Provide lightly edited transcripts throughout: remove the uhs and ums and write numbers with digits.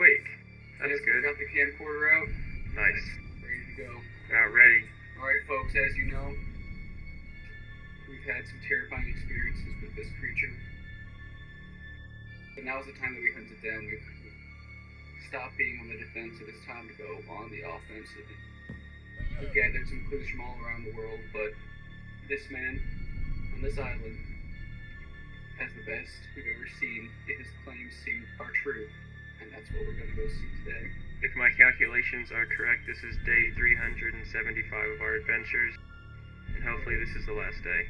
awake. That's good. Got the camcorder out. Nice. Ready to go. About ready. Alright, folks, as you know, we've had some terrifying experiences with this creature. But now's the time that we hunt it down. We've stopped being on the defensive. It's time to go on the offensive. We've gathered some clues from all around the world, but this man on this island has the best we've ever seen if his claims are true. And that's what we're going to go see today. If my calculations are correct, this is day 375 of our adventures, and hopefully this is the last day.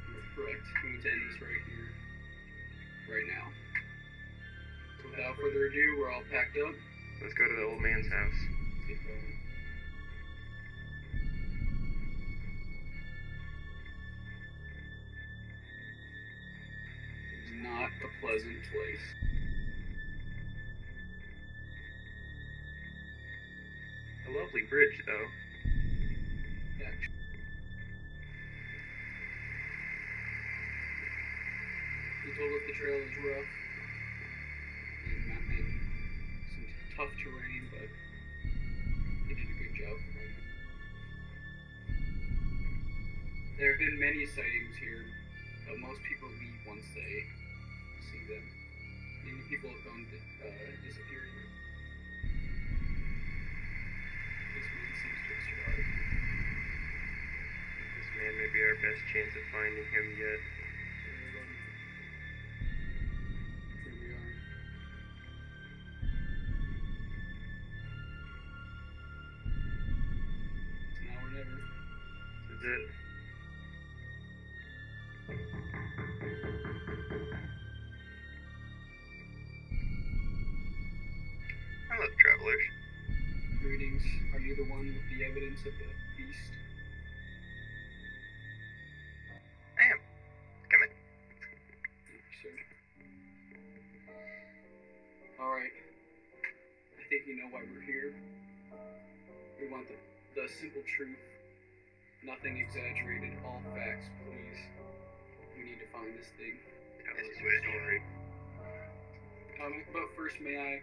That's correct. We're going to end this right here, right now. So without further ado, we're all packed up. Let's go to the old man's house. Let's get going. It's not a pleasant place. A lovely bridge, though. Yeah. He told us the trail is rough and some tough terrain, but he did a good job. There have been many sightings here, but most people leave once they see them. Many people have gone disappearing. This man seems to have survived. This man may be our best chance of finding him yet. Here we are. It's now or never. This is it. Hello, travelers. Greetings. Are you the one with the evidence of the beast? I am. Come in. Thank you, sir. Alright. I think you know why we're here. We want the simple truth. Nothing exaggerated. All facts, please. We need to find this thing. Tell us your story. But first, may I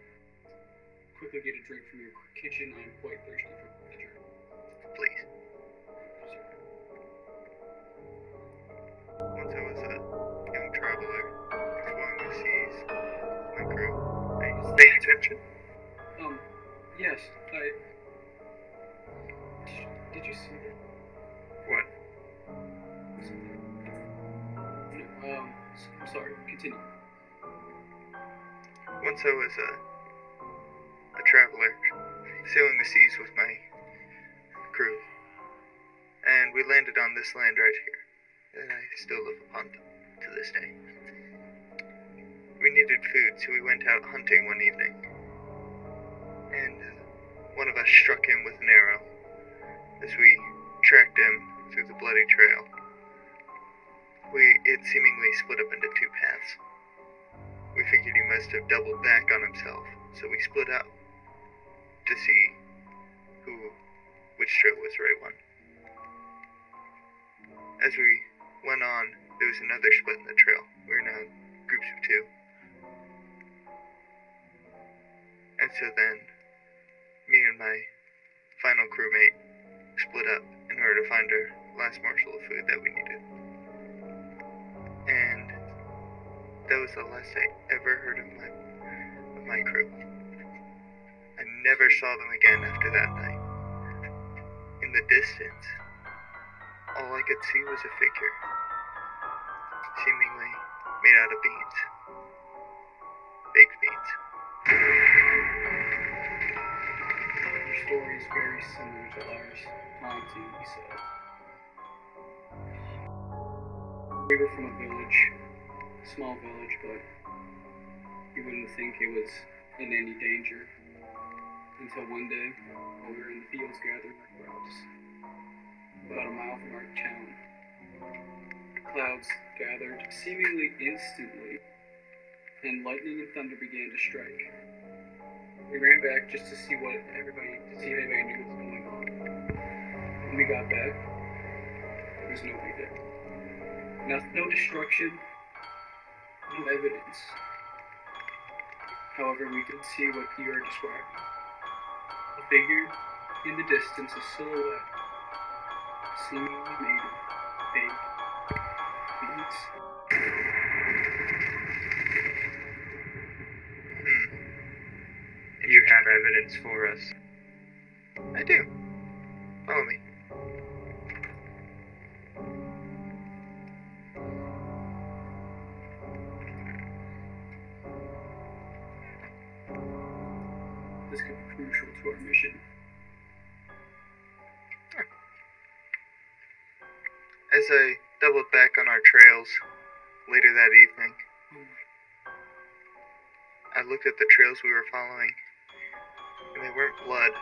quickly get a drink from your kitchen? I'm quite thirsty for the drink. Please. Once I was a young traveler exploring the seas with my crew. Are you paying attention? Yes, Did you see that? What? No, I'm sorry, continue. Once I was a traveler sailing the seas with my crew, and we landed on this land right here that I still live upon to this day. We needed food, so we went out hunting one evening, and one of us struck him with an arrow as we tracked him through the bloody trail. It seemingly split up into two paths. We figured he must have doubled back on himself, so we split up to see which trail was the right one. As we went on, there was another split in the trail. We were now groups of two. And so then, me and my final crewmate split up in order to find our last morsel of food that we needed. And that was the last I ever heard of my crew. I never saw them again after that night. In the distance, all I could see was a figure, seemingly made out of beans. Baked beans. Your story is very similar to ours. Haunting, he said. We were from a village, a small village, but you wouldn't think it was in any danger. Until one day, while we were in the fields gathering our crops, about a mile from our town, clouds gathered seemingly instantly, and lightning and thunder began to strike. We ran back just to see if anybody knew what was going on. When we got back, there was nobody there. No destruction, no evidence. However, we did see what you are describing. A figure in the distance, a silhouette, seemingly made of fake beads. You have evidence for us. I do. Follow me. This could be crucial to our mission. As I doubled back on our trails later that evening, I looked at the trails we were following, and they weren't blood,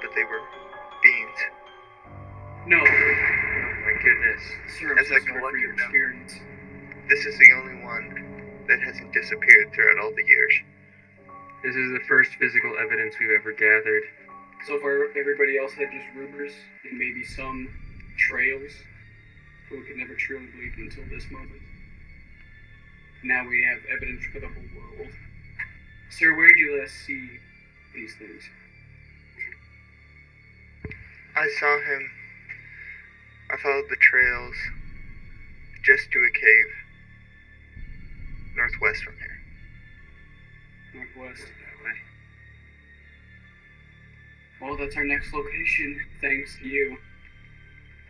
but they were beans. No. Oh my goodness. Sir, I'm As so I sorry for your collected them. experience. This is the only one that hasn't disappeared throughout all the years. This is the first physical evidence we've ever gathered. So far, everybody else had just rumors and maybe some trails, but we could never truly believe until this moment. Now we have evidence for the whole world. Sir, where did you last see these things? I saw him. I followed the trails just to a cave northwest from here. Northwest, that way. Well, that's our next location, thanks to you.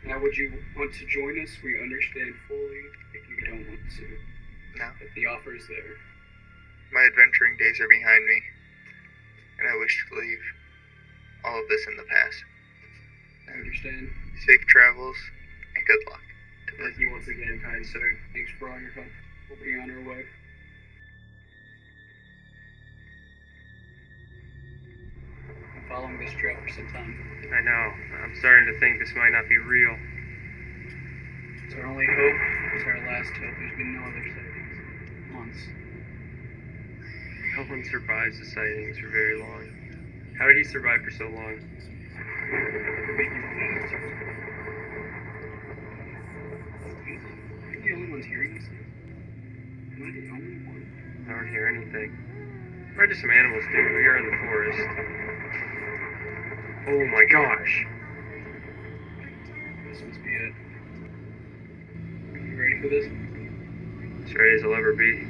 Now, would you want to join us? We understand fully if you don't want to. No. But the offer is there. My adventuring days are behind me, and I wish to leave all of this in the past. I understand. Safe travels, and good luck. Thank you once again, kind sir. Thanks for all your help. We'll be on our way. I'm following this trail for some time. I know. I'm starting to think this might not be real. It's our only hope. It's our last hope. There's been no other sightings. Once. No one survives the sightings for very long. How did he survive for so long? Maybe you won't answer. Am I the only ones hearing this? Am I the only one? I don't hear anything. We're just some animals, dude. We are in the forest. Oh my gosh. This must be it. You ready for this? As ready as I'll ever be.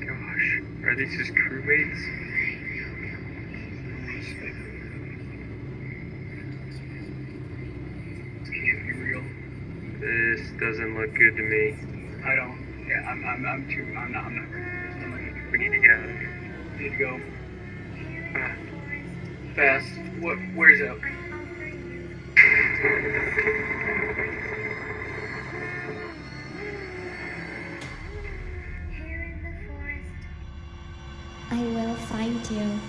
Gosh. Are these his crewmates? This can't be real. This doesn't look good to me. I don't. Yeah, I'm not ready for this. I'm not ready for this. We need to get out of here. Need to go. Fast. Where's Elk? I will find you.